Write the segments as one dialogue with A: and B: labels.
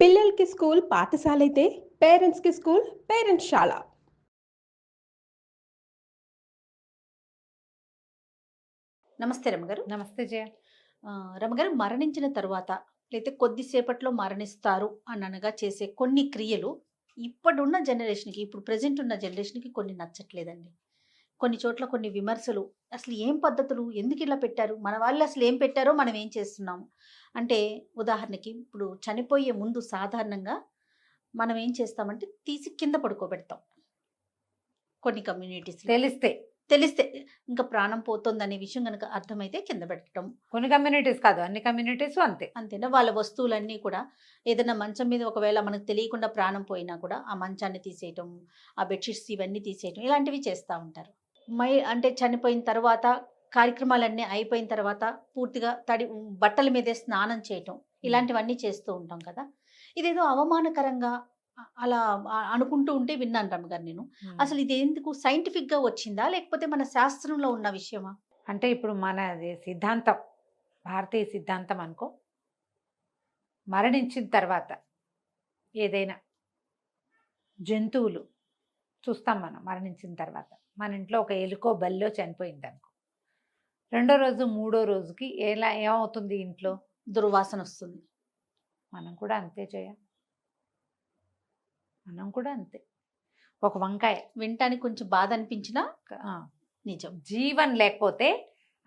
A: పిల్లలకి స్కూల్ పాఠశాలైతే పేరెంట్స్‌కి స్కూల్ పేరెంట్స్‌శాల.
B: నమస్తే రమ్మగారు.
C: నమస్తే జయ.
B: రమ్మగారు, మరణించిన తరువాత లేతే కొద్దిసేపట్లో మరణిస్తారు అననగా చేసే కొన్ని క్రియలు ఇప్పుడున్న జనరేషన్‌కి, ఇప్పుడు ప్రెజెంట్ ఉన్న జనరేషన్‌కి కొన్ని నచ్చట్లేదండి. కొన్ని చోట్ల కొన్ని విమర్శలు, అసలు ఏం పద్ధతులు? ఎందుకిలా పెట్టారు? మన వాళ్ళు అసలు ఏం పెట్టారో మనం ఏం చేస్తున్నాము? అంటే ఉదాహరణకి ఇప్పుడు చనిపోయే ముందు సాధారణంగా మనం ఏం చేస్తామంటే తీసి కింద పడుకోబెడతాం. కొన్ని కమ్యూనిటీస్‌లో. తెలిస్తే ఇంకా ప్రాణం పోతోందనే విషయం గనక అర్థమైతే కింద పెట్టడం.
C: కొన్ని కమ్యూనిటీస్ కాదు, అన్ని కమ్యూనిటీస్ అంతే.
B: అంతేనా? వాళ్ళ వస్తువులన్నీ కూడా ఏదైనా మంచం మీద ఒకవేళ మనకు తెలియకుండా ప్రాణం పోయినా కూడా ఆ మంచాన్ని తీసేయటం, ఆ బెడ్‌షీట్స్ ఇవన్నీ తీసేయటం, ఇలాంటివి చేస్తా ఉంటారు. అంటే చనిపోయిన తర్వాత కార్యక్రమాలన్నీ అయిపోయిన తర్వాత పూర్తిగా బట్టల మీదే స్నానం చేయటం, ఇలాంటివన్నీ చేస్తూ ఉంటాం కదా! ఇదేదో అవమానకరంగా అలా అనుకుంటూ ఉంటే విన్నాను రమ్మగారు నేను. అసలు ఇది ఎందుకు సైంటిఫిక్‌గా వచ్చిందా? లేకపోతే మన శాస్త్రంలో ఉన్న విషయమా?
C: అంటే ఇప్పుడు మనది సిద్ధాంతం, భారతీయ సిద్ధాంతం అనుకో. మరణించిన తర్వాత ఏదైనా జంతువులు చూస్తాం మనం. మరణించిన తర్వాత మన ఇంట్లో ఒక ఎలుకో బల్లో చనిపోయింది అనుకో, రెండో రోజు మూడో రోజుకి ఏమవుతుంది ఇంట్లో?
B: దుర్వాసన వస్తుంది.
C: మనం కూడా అంతే చేయ, మనం కూడా అంతే. ఒక వంకాయ
B: వినటానికి కొంచెం బాధ అనిపించినా నిజం.
C: జీవం లేకపోతే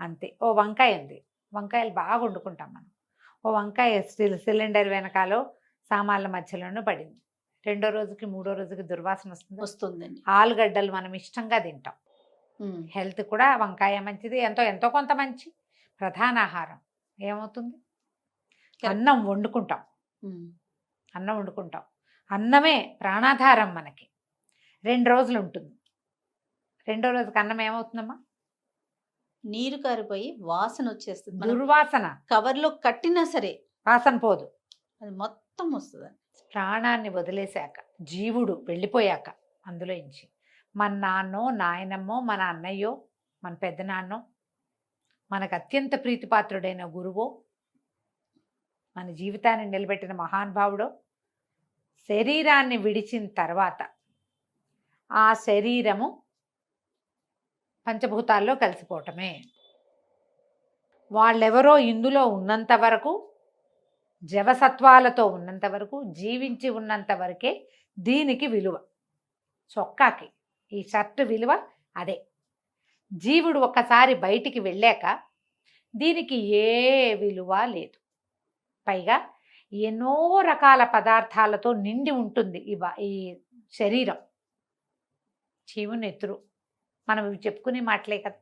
C: అంతే. ఓ వంకాయ ఉంది, వంకాయలు బాగా వండుకుంటాం మనం. ఓ వంకాయ సిలిండర్ వెనకాలో సామాన్ల మధ్యలోనూ పడింది. రెండో రోజుకి మూడో రోజుకి దుర్వాసన
B: వస్తుందండి.
C: ఆలుగడ్డలు మనం ఇష్టంగా తింటాం. హెల్త్ కూడా వంకాయ మంచిది, ఎంతో కొంత మంచి ప్రధాన ఆహారం. ఏమవుతుంది? అన్నం వండుకుంటాం. అన్నమే ప్రాణాధారం మనకి. 2 రోజులు ఉంటుంది. రెండో రోజుకి అన్నం ఏమవుతుందమ్మా?
B: నీరు కారిపోయి వాసన వచ్చేస్తుంది.
C: దుర్వాసన.
B: కవర్లో కట్టినా సరే
C: వాసన పోదు,
B: అది మొత్తం వస్తుంది.
C: ప్రాణాన్ని వదిలేశాక, జీవుడు వెళ్ళిపోయాక అందులో ఇంచి మన నాన్నో నాయనమ్మో, మన అన్నయ్యో, మన పెద్దనాన్నో, మనకు అత్యంత ప్రీతిపాత్రుడైన గురువో, మన జీవితాన్ని నిలబెట్టిన మహానుభావుడో శరీరాన్ని విడిచిన తర్వాత ఆ శరీరము పంచభూతాల్లో కలిసిపోవటమే. వాళ్ళెవరో ఇందులో ఉన్నంత వరకు, జవసత్వాలతో ఉన్నంత వరకు, జీవించి ఉన్నంత వరకే దీనికి విలువ. చొక్కాకి ఈ షర్ట్ విలువ అదే. జీవుడు ఒక్కసారి బయటికి వెళ్ళాక దీనికి ఏ విలువ లేదు. పైగా ఎన్నో రకాల పదార్థాలతో నిండి ఉంటుంది ఈ శరీరం. చీము నెత్తురు మనం చెప్పుకునే మాటలే కదా,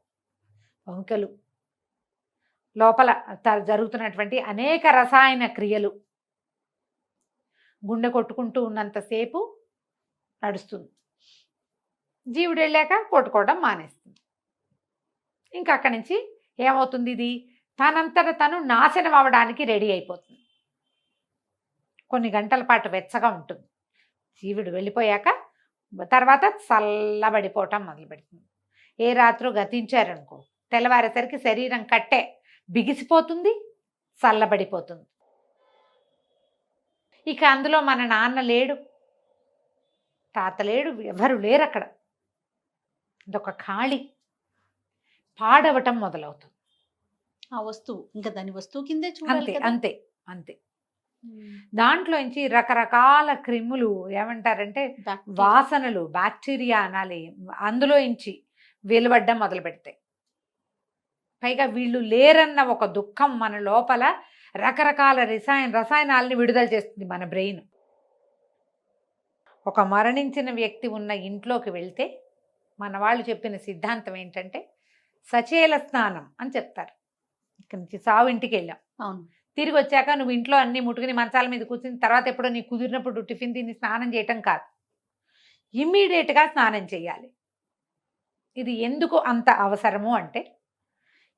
C: వంకలు, లోపల జరుగుతున్నటువంటి అనేక రసాయన క్రియలు. గుండె కొట్టుకుంటూ ఉన్నంతసేపు నడుస్తుంది, జీవుడు వెళ్ళాక కొట్టుకోవడం మానేస్తుంది. ఇంకా అక్కడి నుంచి ఏమవుతుంది? ఇది తనంతట తను నాశనం అవ్వడానికి రెడీ అయిపోతుంది. కొన్ని గంటల పాటు వెచ్చగా ఉంటుంది. జీవుడు వెళ్ళిపోయాక తర్వాత చల్లబడిపోవటం మొదలు పెడుతుంది. ఏ రాత్రో గతించారనుకో, తెల్లవారేసరికి శరీరం కట్టే బిగిసిపోతుంది, చల్లబడిపోతుంది. ఇక అందులో మన నాన్న లేడు, తాత లేడు, ఎవరు లేరు అక్కడ. ఇదొక ఖాళీ, పాడవటం మొదలవుతుంది.
B: ఆ వస్తువు ఇంకా దాని వస్తువు కిందే చూడాలి.
C: అంతే అంతే. దాంట్లోంచి రకరకాల క్రిములు, ఏమంటారంటే వాసనలు, బ్యాక్టీరియా అనాలి, అందులోంచి వెలువడ్డం మొదలు పెడతాయి. పైగా వీళ్ళు లేరన్న ఒక దుఃఖం మన లోపల రకరకాల రసాయనాలని విడుదల చేస్తుంది మన బ్రెయిన్. ఒక మరణించిన వ్యక్తి ఉన్న ఇంట్లోకి వెళ్తే మన వాళ్ళు చెప్పిన సిద్ధాంతం ఏంటంటే సచేల స్నానం అని చెప్తారు. ఇక్కడి నుంచి సావు ఇంటికి వెళ్ళాం,
B: అవును,
C: తిరిగి వచ్చాక నువ్వు ఇంట్లో అన్ని ముట్టుకుని మంచాల మీద కూర్చుని తర్వాత ఎప్పుడో నీకు కుదిరినప్పుడు టిఫిన్ తిని స్నానం చేయటం కాదు, ఇమ్మీడియట్గా స్నానం చేయాలి. ఇది ఎందుకు అంత అవసరము అంటే,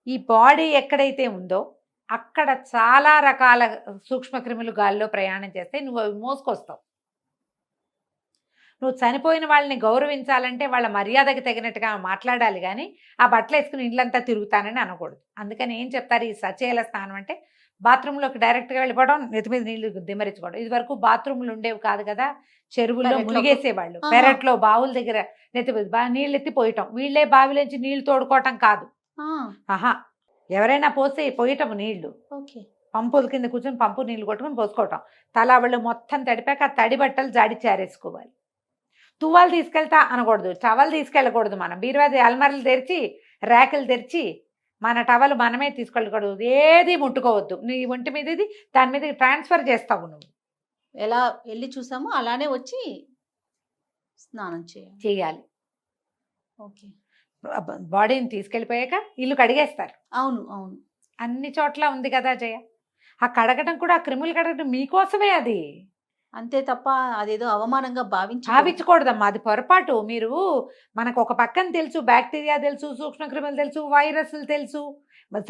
C: ఈ బాడీ ఎక్కడైతే ఉందో అక్కడ చాలా రకాల సూక్ష్మక్రిములు గాల్లో ప్రయాణం చేస్తే నువ్వు అవి మోసుకొస్తావు. నువ్వు చనిపోయిన వాళ్ళని గౌరవించాలంటే వాళ్ళ మర్యాదకి తగినట్టుగా మాట్లాడాలి, కానీ ఆ బట్టలు వేసుకుని ఇళ్ళంతా తిరుగుతానని అనకూడదు. అందుకని ఏం చెప్తారు, ఈ సచేల స్నానం అంటే బాత్రూంలోకి డైరెక్ట్గా వెళ్ళిపోవడం, నెత్తి మీద నీళ్లు దిమ్మరించుకోవడం. ఇది వరకు బాత్రూమ్లు ఉండేవి కాదు కదా, చెరువుల్లో
B: పెరట్లో.
C: మునిగేసేవాళ్ళు.
B: ఆహా.
C: పెరట్లో బావుల దగ్గర నెత్తి నీళ్ళు ఎత్తి పోయటం, వీళ్ళే బావిలోంచి నీళ్లు తోడుకోవటం కాదు. ఆహా, ఎవరైనా పోస్తే పోయటం నీళ్లు,
B: ఓకే.
C: పంపుల కింద కూర్చొని పంపు నీళ్లు కొట్టుకొని పోసుకోవటం. తలావళ్ళు మొత్తం తడిపాక ఆ తడి బట్టలు జాడి చారేసుకోవాలి. తువ్వాలు తీసుకెళ్తా అనకూడదు, టవల్ తీసుకెళ్ళకూడదు. మనం బీరువాది అల్మారీలు తెరిచి ర్యాకులు తెరిచి మన టవల్ మనమే తీసుకెళ్ళకూడదు. ఏది ముట్టుకోవద్దు. నీ ఒంటి మీద ఇది దాని మీద ట్రాన్స్ఫర్ చేస్తావు నువ్వు.
B: ఎలా వెళ్ళి చూసామో అలానే వచ్చి స్నానం
C: చేయాలి.
B: ఓకే.
C: బాడీని తీసుకెళ్ళిపోయాక ఇల్లు కడిగేస్తారు.
B: అవును అవును.
C: అన్ని చోట్ల ఉంది కదా జయ. ఆ కడగడం కూడా, ఆ క్రిములు కడగడం మీకోసమే. అది
B: అంతే తప్ప అదేదో అవమానంగా
C: భావించకూడదమ్మా, అది పొరపాటు. మీరు మనకు ఒక పక్కన తెలుసు, బ్యాక్టీరియా తెలుసు, సూక్ష్మక్రిములు తెలుసు, వైరస్లు తెలుసు,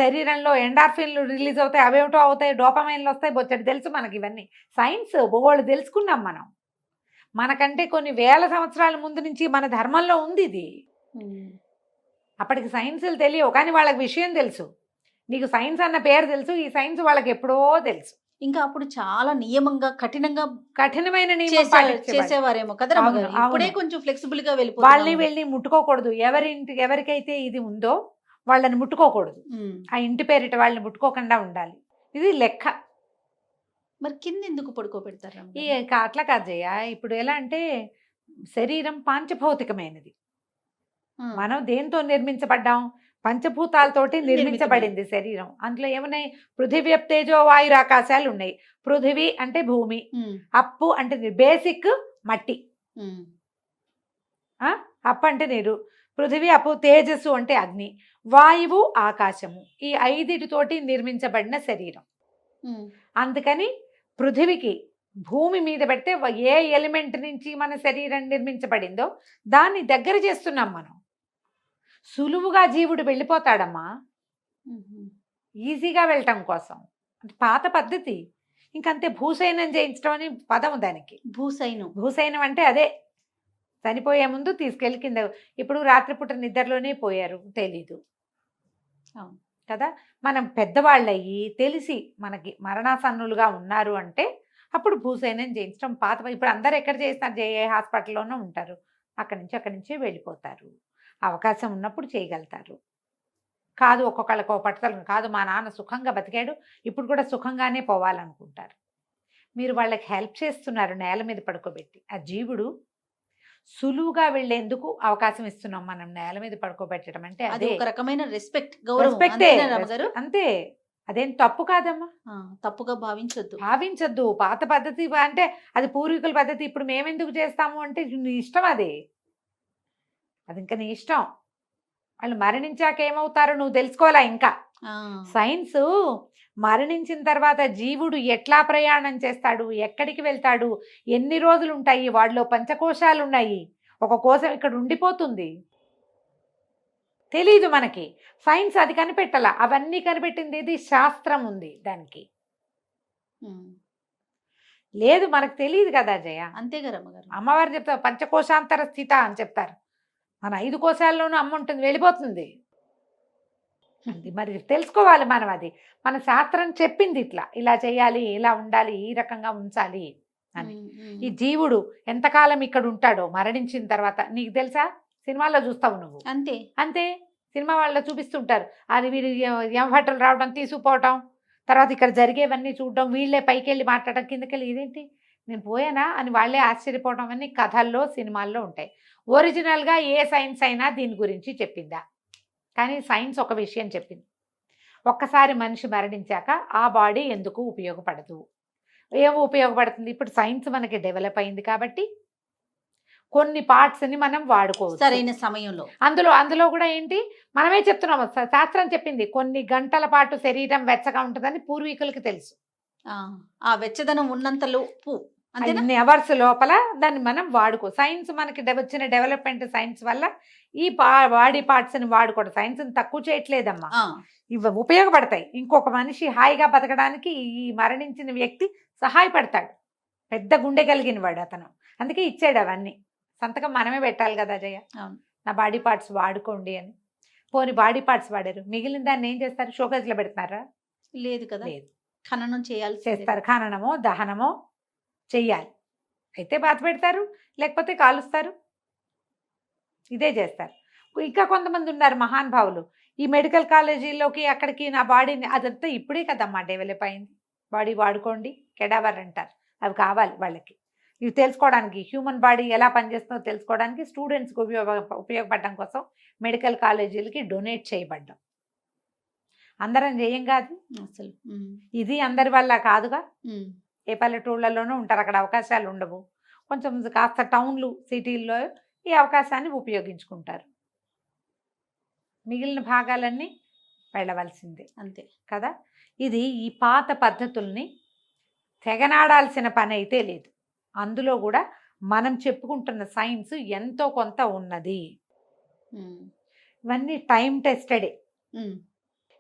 C: శరీరంలో ఎండార్ఫిన్లు రిలీజ్ అవుతాయి, అవేమిటో అవుతాయి, డోపమైన్లు వస్తాయి, బొచ్చటి తెలుసు మనకి. ఇవన్నీ సైన్స్ భూగోళం తెలుసుకున్నాం మనం. మనకంటే కొన్ని వేల సంవత్సరాల ముందు నుంచి మన ధర్మంలో ఉంది ఇది. అప్పటికి సైన్సులు తెలియవు, కానీ వాళ్ళకి విషయం తెలుసు. నీకు సైన్స్ అన్న పేరు తెలుసు, ఈ సైన్స్ వాళ్ళకి ఎప్పుడో తెలుసు.
B: ఇంకా అప్పుడు చాలా నియమంగా
C: కఠినమైన
B: చేసేవారేమో కదా. ఇప్పుడే కొంచెం ఫ్లెక్సిబుల్ గా
C: వాళ్ళని వెళ్ళి ముట్టుకోకూడదు. ఎవరికైతే ఇది ఉందో వాళ్ళని ముట్టుకోకూడదు. ఆ ఇంటి పేరిట వాళ్ళని ముట్టుకోకుండా ఉండాలి. ఇది లెక్క.
B: మరి కింద ఎందుకు పడుకోబెడతారు?
C: అట్లా కాదయ్యా. ఇప్పుడు ఎలా అంటే శరీరం పాంచభౌతికమైనది. మనం దేంతో నిర్మించబడ్డాం? పంచభూతాలతోటి నిర్మించబడింది శరీరం. అందులో ఏమున్నాయి? పృథివీ, తేజో, వాయు, ఆకాశాలు ఉన్నాయి. పృథివీ అంటే భూమి, అప్పు అంటే బేసిక్ మట్టి, అప్పు అంటే నీరు, పృథివీ, అప్పు, తేజస్సు అంటే అగ్ని, వాయువు, ఆకాశము. ఈ 5తోటి నిర్మించబడిన శరీరం. అందుకని పృథివికి భూమి మీద పెడితే ఏ ఎలిమెంట్ నుంచి మన శరీరం నిర్మించబడిందో దాన్ని దగ్గర చేస్తున్నాం మనం. సులువుగా జీవుడు వెళ్ళిపోతాడమ్మా, ఈజీగా వెళ్ళటం కోసం. అంటే పాత పద్ధతి. ఇంకంతే. భూసైనం చేయించడం అని పదం దానికి. భూసైనం అంటే అదే, చనిపోయే ముందు తీసుకెళ్ళి కింద. ఇప్పుడు రాత్రిపూట నిద్రలోనే పోయారు, తెలీదు కదా. మనం పెద్దవాళ్ళయ్యి తెలిసి మనకి మరణాసన్నులుగా ఉన్నారు అంటే అప్పుడు భూసైనం చేయించడం పాత. ఇప్పుడు అందరు ఎక్కడ చేస్తారు? ఏ హాస్పిటల్లోనూ ఉంటారు, అక్కడి నుంచి వెళ్ళిపోతారు. అవకాశం ఉన్నప్పుడు చేయగలుగుతారు. కాదు, ఒక్కొక్కళ్ళకి ఒక పట్టుదల కాదు, మా నాన్న సుఖంగా బతికాడు, ఇప్పుడు కూడా సుఖంగానే పోవాలనుకుంటారు. మీరు వాళ్ళకి హెల్ప్ చేస్తున్నారు నేల మీద పడుకోబెట్టి. ఆ జీవుడు సులువుగా వెళ్ళేందుకు అవకాశం ఇస్తున్నాం మనం నేల మీద పడుకోబెట్టడం అంటే.
B: అది ఒక రకమైన
C: రెస్పెక్టే అంతే. అదేం తప్పు కాదమ్మా,
B: తప్పుగా
C: భావించద్దు. పాత పద్ధతి అంటే అది పూర్వీకుల పద్ధతి. ఇప్పుడు మేమెందుకు చేస్తాము అంటే నీ ఇష్టం. అది ఇంకా నీ ఇష్టం. వాళ్ళు మరణించాక ఏమవుతారో నువ్వు తెలుసుకోవాలా. ఇంకా సైన్స్ మరణించిన తర్వాత జీవుడు ఎట్లా ప్రయాణం చేస్తాడు, ఎక్కడికి వెళ్తాడు, ఎన్ని రోజులు ఉంటాయి, వాడిలో పంచకోశాలు ఉన్నాయి, ఒక కోశం ఇక్కడ ఉండిపోతుంది, తెలీదు మనకి. సైన్స్ అది కనిపెట్టాల. అవన్నీ కనిపెట్టింది ఇది శాస్త్రం ఉంది దానికి. లేదు, మనకు తెలియదు కదా జయ.
B: అంతే కదా
C: అమ్మవారు చెప్తారు పంచకోశాంతర స్థిత అని చెప్తారు. మన 5 కోశాల్లోనూ అమ్మ ఉంటుంది, వెళ్ళిపోతుంది. అది మరి తెలుసుకోవాలి మనం. అది మన శాస్త్రం చెప్పింది, ఇలా చేయాలి, ఇలా ఉండాలి, ఈ రకంగా ఉంచాలి అని. ఈ జీవుడు ఎంతకాలం ఇక్కడ ఉంటాడో మరణించిన తర్వాత నీకు తెలుసా? సినిమాల్లో చూస్తావు నువ్వు. అంతే సినిమా వాళ్ళలో చూపిస్తుంటారు. అది వీళ్ళు యమభట్టలు రావడం, తీసుకుపోవటం, తర్వాత ఇక్కడ జరిగేవన్నీ చూడడం, వీళ్ళే పైకి వెళ్ళి మాట్లాడడం, కిందకెళ్ళి ఇదేంటి నేను పోయానా అని వాళ్ళే ఆశ్చర్యపోవడం అన్నీ కథల్లో, సినిమాల్లో ఉంటాయి. ఒరిజినల్గా ఏ సైన్స్ అయినా దీని గురించి చెప్పిందా? కానీ సైన్స్ ఒక విషయం చెప్పింది. ఒక్కసారి మనిషి మరణించాక ఆ బాడీ ఎందుకు ఉపయోగపడదు? ఏమో ఉపయోగపడుతుంది. ఇప్పుడు సైన్స్ మనకి డెవలప్ అయింది కాబట్టి కొన్ని పార్ట్స్ని మనం వాడుకోవచ్చు
B: సరైన సమయంలో.
C: అందులో కూడా ఏంటి మనమే చెప్తున్నాము, శాస్త్రం చెప్పింది. కొన్ని గంటల పాటు శరీరం వెచ్చగా ఉంటుందని పూర్వీకులకి తెలుసు.
B: ఆ వెచ్చదనం ఉన్నంతలోపు
C: అన్ని అవర్స్ లోపల దాన్ని మనం వాడుకో. సైన్స్ మనకి వచ్చిన డెవలప్మెంట్ సైన్స్ వల్ల ఈ బాడీ పార్ట్స్ని వాడుకోవడం. సైన్స్ని తక్కువ చేయట్లేదమ్మా, ఇవి ఉపయోగపడతాయి. ఇంకొక మనిషి హాయిగా బతకడానికి ఈ మరణించిన వ్యక్తి సహాయపడతాడు. పెద్ద గుండె కలిగిన వాడు అతను, అందుకే ఇచ్చాడు అవన్నీ. సంతకం మనమే పెట్టాలి కదా జయ, నా బాడీ పార్ట్స్ వాడుకోండి అని. పోనీ బాడీ పార్ట్స్ వాడారు, మిగిలిన దాన్ని ఏం చేస్తారు? షోకేజ్లో పెడుతున్నారా?
B: లేదు కదా.
C: లేదు.
B: ఖననం చేయాలి
C: చేస్తారు. ఖననమో దహనమో చెయ్యాలి. అయితే బాధ పెడతారు, లేకపోతే కాలుస్తారు, ఇదే చేస్తారు. ఇంకా కొంతమంది ఉన్నారు మహానుభావులు, ఈ మెడికల్ కాలేజీలోకి అక్కడికి నా బాడీని, అదంతా ఇప్పుడే కదమ్మా డెవలప్ అయింది. బాడీ వాడుకోండి, కెడావర్ అంటారు, అవి కావాలి వాళ్ళకి. ఇవి తెలుసుకోవడానికి, హ్యూమన్ బాడీ ఎలా పనిచేస్తుందో తెలుసుకోవడానికి స్టూడెంట్స్కి ఉపయోగపడడం కోసం మెడికల్ కాలేజీలకి డొనేట్ చేయబడ్డాం. అందరం చేయం కాదు
B: అసలు.
C: ఇది అందరి వల్ల కాదుగా. ఏ పల్లెటూళ్ళలోనూ ఉంటారు, అక్కడ అవకాశాలు ఉండవు. కొంచెం కాస్త టౌన్లు సిటీల్లో ఈ అవకాశాన్ని ఉపయోగించుకుంటారు. మిగిలిన భాగాలన్నీ వెళ్ళవలసిందే
B: అంతే
C: కదా. ఇది ఈ పాత పద్ధతుల్ని తెగనాడాల్సిన పని అయితే లేదు. అందులో కూడా మనం చెప్పుకుంటున్న సైన్స్ ఎంతో కొంత ఉన్నది. ఇవన్నీ టైం టెస్టెడే.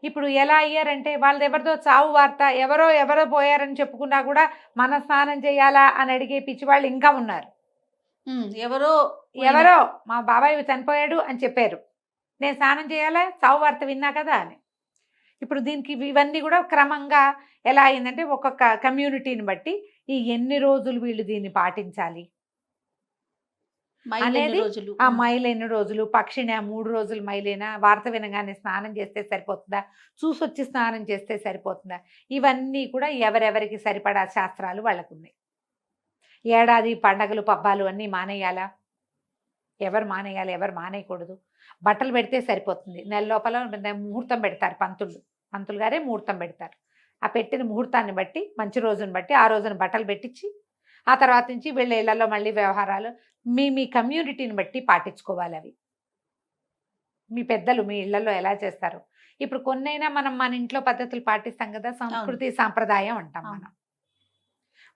C: ఇప్పుడు ఎలా అయ్యారంటే వాళ్ళది ఎవరిదో చావు వార్త, ఎవరో పోయారని చెప్పుకున్నా కూడా మన స్నానం చేయాలా అని అడిగే పిచ్చివాళ్ళు ఇంకా ఉన్నారు. ఎవరో మా బాబాయ్ చనిపోయాడు అని చెప్పారు, నేను స్నానం చేయాలా చావు వార్త విన్నా కదా అని. ఇప్పుడు దీనికి ఇవన్నీ కూడా క్రమంగా ఎలా అయిందంటే ఒక్కొక్క కమ్యూనిటీని బట్టి ఈ ఎన్ని రోజులు వీళ్ళు దీన్ని పాటించాలి అనేది, ఆ మైలు ఎన్ని రోజులు, పక్షిని 3 రోజులు మైలేనా, వార్త వినగానే స్నానం చేస్తే సరిపోతుందా, చూసొచ్చి స్నానం చేస్తే సరిపోతుందా, ఇవన్నీ కూడా ఎవరెవరికి సరిపడా శాస్త్రాలు వాళ్ళకు ఉన్నాయి. ఏడాది పండగలు పబ్బాలు అన్నీ మానేయాలా, ఎవరు మానేయాలి, ఎవరు మానేయకూడదు. బట్టలు పెడితే సరిపోతుంది, నెల లోపల ముహూర్తం పెడతారు పంతులు గారే ముహూర్తం పెడతారు. ఆ పెట్టిన ముహూర్తాన్ని బట్టి మంచి రోజుని బట్టి ఆ రోజున బట్టలు పెట్టించి ఆ తర్వాత నుంచి వీళ్ళ ఇళ్లలో మళ్ళీ వ్యవహారాలు మీ కమ్యూనిటీని బట్టి పాటించుకోవాలి. అవి మీ పెద్దలు మీ ఇళ్లలో ఎలా చేస్తారు. ఇప్పుడు కొన్నైనా మనం మన ఇంట్లో పద్ధతులు పాటిస్తాం కదా, సంస్కృతి సాంప్రదాయం అంటాం మనం.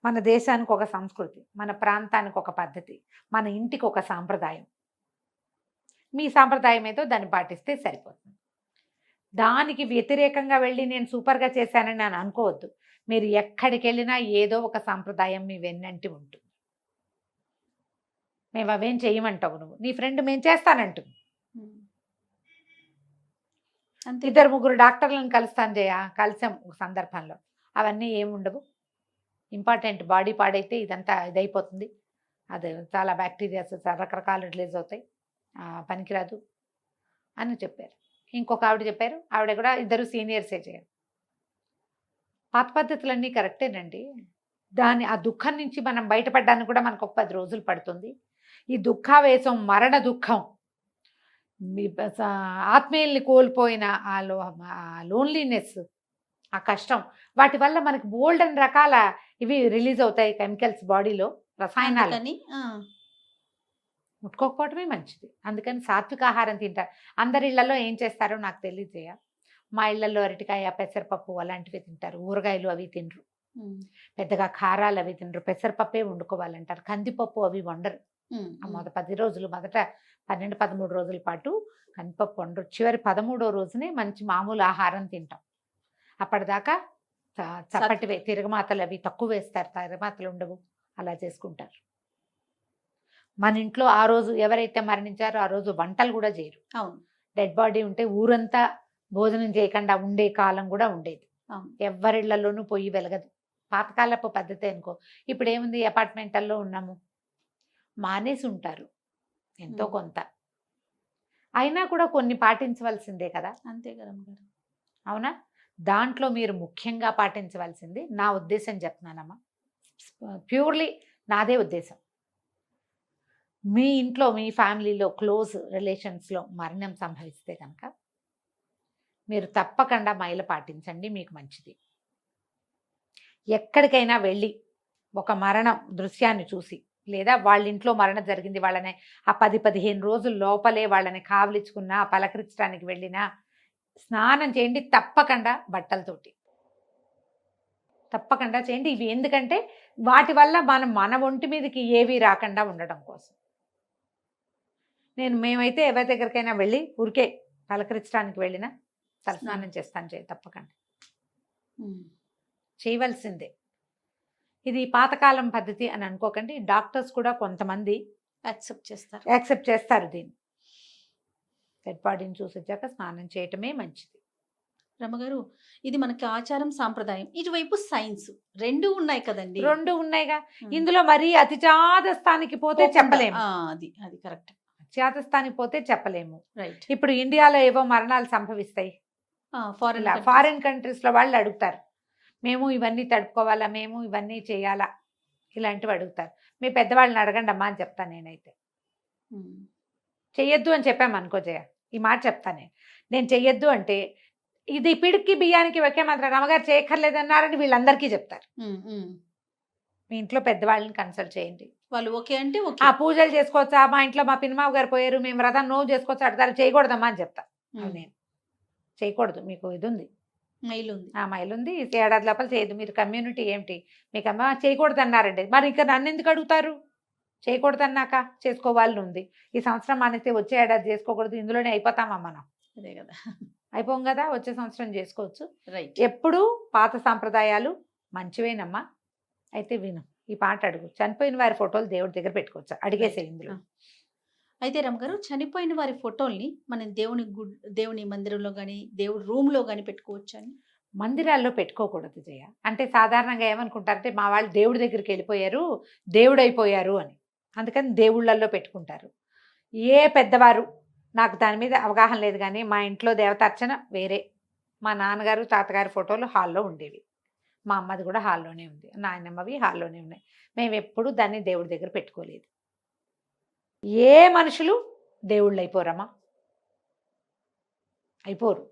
C: మన దేశానికి ఒక సంస్కృతి, మన ప్రాంతానికి ఒక పద్ధతి, మన ఇంటికి ఒక సాంప్రదాయం. మీ సాంప్రదాయం ఏదో దాన్ని పాటిస్తే సరిపోతుంది. దానికి వ్యతిరేకంగా వెళ్ళి నేను సూపర్గా చేశానని నేను అనుకోవద్దు. మీరు ఎక్కడికి వెళ్ళినా ఏదో ఒక సాంప్రదాయం మీ వెన్నంటి ఉంటుంది. మేము అవేం చేయమంటావు నువ్వు, నీ ఫ్రెండ్ మేము చేస్తానంటుంది. 2-3 డాక్టర్లను కలుస్తాను కలిసాం ఒక సందర్భంలో, అవన్నీ ఏముండవు. ఇంపార్టెంట్ బాడీ పాడైతే ఇదంతా ఇదైపోతుంది, అది చాలా బ్యాక్టీరియాస్ రకరకాలు రిలీజ్ అవుతాయి, పనికిరాదు అని చెప్పారు. ఇంకొక ఆవిడ చెప్పారు, ఆవిడ కూడా 2 సీనియర్సే చేయాలి. పాత పద్ధతులన్నీ కరెక్టేనండి. ఆ దుఃఖం నుంచి మనం బయటపడడానికి కూడా మనకు 10 రోజులు పడుతుంది. ఈ దుఃఖావేశం, మరణ దుఃఖం, ఆత్మీయుల్ని కోల్పోయిన ఆ లోన్లీనెస్, ఆ కష్టం, వాటి వల్ల మనకి బోల్డ్ అని రకాల ఇవి రిలీజ్ అవుతాయి, కెమికల్స్ బాడీలో, రసాయనాలు. ముట్టుకోకపోవటమే మంచిది. అందుకని సాత్విక ఆహారం తింటారు. అందరి ఇళ్లలో ఏం చేస్తారో నాకు తెలియజేయ. మా ఇళ్లలో అరటికాయ, పెసరపప్పు అలాంటివి తింటారు, ఊరగాయలు అవి తినరు, పెద్దగా కారాలు అవి తినరు, పెసరపప్పే వండుకోవాలంటారు, కందిపప్పు అవి వండరు. 10 రోజులు, మొదట 12-13 రోజుల పాటు కందిపప్పు వండరు. చివరి 13వ రోజునే మంచి మామూలు ఆహారం తింటాం. అప్పటిదాకా చప్పటివే, తిరగమాతలు అవి తక్కువ వేస్తారు, తిరగమాతలు ఉండవు, అలా చేసుకుంటారు. మన ఇంట్లో ఆ రోజు ఎవరైతే మరణించారో ఆ రోజు వంటలు కూడా చేయరు.
B: అవును,
C: డెడ్ బాడీ ఉంటే ఊరంతా భోజనం చేయకుండా ఉండే కాలం కూడా ఉండేది. ఎవరిళ్లలోనూ పొయ్యి వెలగదు, పాతకాలపు పద్ధతి అనుకో. ఇప్పుడు ఏముంది, అపార్ట్మెంట్లలో ఉన్నాము, మానేసి ఉంటారు ఎంతో కొంత, అయినా కూడా కొన్ని పాటించవలసిందే కదా.
B: అంతే కదా,
C: అవునా. దాంట్లో మీరు ముఖ్యంగా పాటించవలసింది, నా ఉద్దేశం చెప్తున్నానమ్మా, ప్యూర్లీ నాదే ఉద్దేశం, మీ ఇంట్లో మీ ఫ్యామిలీలో క్లోజ్ రిలేషన్స్లో మరణం సంభవిస్తే కనుక మీరు తప్పకుండా మైల పాటించండి, మీకు మంచిది. ఎక్కడికైనా వెళ్ళి ఒక మరణం దృశ్యాన్ని చూసి, లేదా వాళ్ళ ఇంట్లో మరణం జరిగింది, వాళ్ళని ఆ 10-15 రోజుల లోపలే వాళ్ళని కావలించుకున్నా, పలకరించడానికి వెళ్ళినా స్నానం చేయండి తప్పకుండా, బట్టలతోటి తప్పకుండా చేయండి. ఇవి ఎందుకంటే వాటి వల్ల మన ఒంటి మీదకి ఏవి రాకుండా ఉండడం కోసం. మేమైతే ఎవరి దగ్గరికైనా వెళ్ళి ఊరికే పలకరించడానికి వెళ్ళినా తలస్నానం చేస్తాను, తప్పకుండా చేయవలసిందే. ఇది పాతకాలం పద్ధతి అని అనుకోకండి. డాక్టర్స్ కూడా కొంతమంది యాక్సెప్ట్ చేస్తారు దీన్ని. డెడ్ బాడీని చూసొచ్చాక స్నానం చేయటమే మంచిది.
B: రమగారు, ఇది మనకి ఆచారం సాంప్రదాయం, ఇటువైపు సైన్స్, రెండు ఉన్నాయి కదండి.
C: రెండు ఉన్నాయిగా.
B: ఉమ్.
C: ఇందులో మరీ అతి చాదస్తానికి పోతే
B: పోకుండా-
C: చెప్పలేము.
B: అది అది కరెక్ట్.
C: చాదస్తానికి పోతే చెప్పలేము.
B: రైట్.
C: ఇప్పుడు ఇండియాలో ఏవో మరణాలు సంభవిస్తాయి. ఫారిన్ కంట్రీస్ లో వాళ్ళు అడుగుతారు, మేము ఇవన్నీ తడుపుకోవాలా, మేము ఇవన్నీ చేయాలా, ఇలాంటివి అడుగుతారు. మీ పెద్దవాళ్ళని అడగండి అమ్మా అని చెప్తాను నేనైతే. చెయ్యొద్దు అని చెప్పాము అనుకో జయ, ఈ మాట చెప్తాను నేను చెయ్యొద్దు అంటే ఇది పిడికి బియ్యానికి ఒకే మాత్రం రమగారు చేయక్కర్లేదన్నారని వీళ్ళందరికీ చెప్తారు. మీ ఇంట్లో పెద్దవాళ్ళని కన్సల్ట్ చేయండి.
B: వాళ్ళు ఓకే అంటే ఓకే.
C: ఆ పూజలు చేసుకోవచ్చా, మా ఇంట్లో మా పిన్నమావ గారు పోయారు, మేము వ్రతం నువ్వు చేసుకోవచ్చు అడతారు, చేయకూడదమ్మా అని చెప్తా. నేను చేయకూడదు, మీకు ఇది ఉంది,
B: మైలు ఉంది.
C: ఆ మైలు ఉంది, ఈ ఏడాది లోపల చేయదు. మీరు కమ్యూనిటీ ఏమిటి, మీకు అమ్మ చేయకూడదు అన్నారండి, మరి ఇంకా నన్ను ఎందుకు అడుగుతారు? చేయకూడదు అన్నాక చేసుకోవాలని ఉంది. ఈ సంవత్సరం మానేస్తే వచ్చే ఏడాది చేసుకోకూడదు, ఇందులోనే అయిపోతామా మనం?
B: అదే కదా.
C: అయిపోం కదా, వచ్చే సంవత్సరం చేసుకోవచ్చు.
B: రైట్.
C: ఎప్పుడు పాత సాంప్రదాయాలు మంచివేనమ్మా. అయితే విను, ఈ పాట అడుగు. చనిపోయిన వారి ఫోటోలు దేవుడి దగ్గర పెట్టుకోవచ్చు, అడిగేసే ఇందులో.
B: అయితే రమగారు, చనిపోయిన వారి ఫోటోల్ని మనం దేవుని మందిరంలో కానీ దేవుడి రూమ్లో కానీ పెట్టుకోవచ్చు అని.
C: మందిరాల్లో పెట్టుకోకూడదు జయ. అంటే సాధారణంగా ఏమనుకుంటారంటే మా వాళ్ళు దేవుడి దగ్గరికి వెళ్ళిపోయారు, దేవుడు అయిపోయారు అని, అందుకని దేవుళ్ళల్లో పెట్టుకుంటారు. ఏ పెద్దవారు, నాకు దాని మీద అవగాహన లేదు కానీ మా ఇంట్లో దేవతార్చన వేరే. మా నాన్నగారు తాతగారి ఫోటోలు హాల్లో ఉండేవి, మా అమ్మది కూడా హాల్లోనే ఉంది, నాయనమ్మవి హాల్లోనే ఉన్నాయి. మేము ఎప్పుడు దాన్ని దేవుడి దగ్గర పెట్టుకోలేదు. ఏ మనుషులు దేవుళ్ళు అయిపోరమ్మా, అయిపోరు.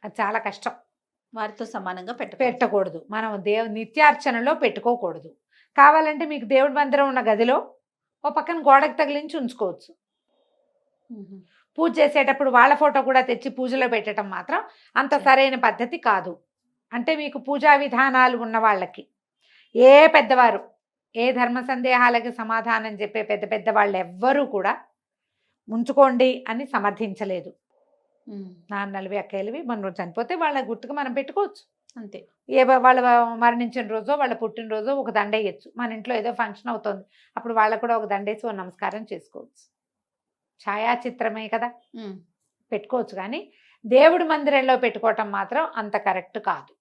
C: అది చాలా కష్టం.
B: వారితో సమానంగా
C: పెట్టకూడదు. మనం నిత్యార్చనలో పెట్టుకోకూడదు. కావాలంటే మీకు దేవుడి మందిరం ఉన్న గదిలో ఓ పక్కన గోడకు తగిలించి ఉంచుకోవచ్చు. పూజ చేసేటప్పుడు వాళ్ళ ఫోటో కూడా తెచ్చి పూజలో పెట్టడం మాత్రం అంత సరైన పద్ధతి కాదు. అంటే మీకు పూజా విధానాలు ఉన్న వాళ్ళకి, ఏ పెద్దవారు ఏ ధర్మ సందేహాలకి సమాధానం చెప్పే పెద్ద పెద్ద వాళ్ళు ఎవ్వరూ కూడా ఉంచుకోండి అని సమర్థించలేదు. నాన్నలవి అక్కయ్యలవి మనం చనిపోతే వాళ్ళ గుర్తుగా మనం పెట్టుకోవచ్చు
B: అంతే.
C: వాళ్ళ మరణించిన రోజో వాళ్ళ పుట్టినరోజో ఒక దండ వేయచ్చు. మన ఇంట్లో ఏదో ఫంక్షన్ అవుతుంది, అప్పుడు వాళ్ళకు కూడా ఒక దండేసి ఓ నమస్కారం చేసుకోవచ్చు. ఛాయాచిత్రమే కదా, పెట్టుకోవచ్చు. కానీ దేవుడి మందిరంలో పెట్టుకోవటం మాత్రం అంత కరెక్ట్ కాదు.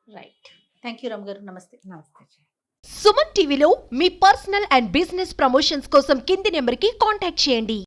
B: రైట్. థ్యాంక్ యూ రమగారు. నమస్తే.
C: నమస్తే.
D: సుమన్ టీవీలో మీ పర్సనల్ అండ్ బిజినెస్ ప్రమోషన్స్ కోసం కింది నెంబర్కి కాంటాక్ట్ చేయండి.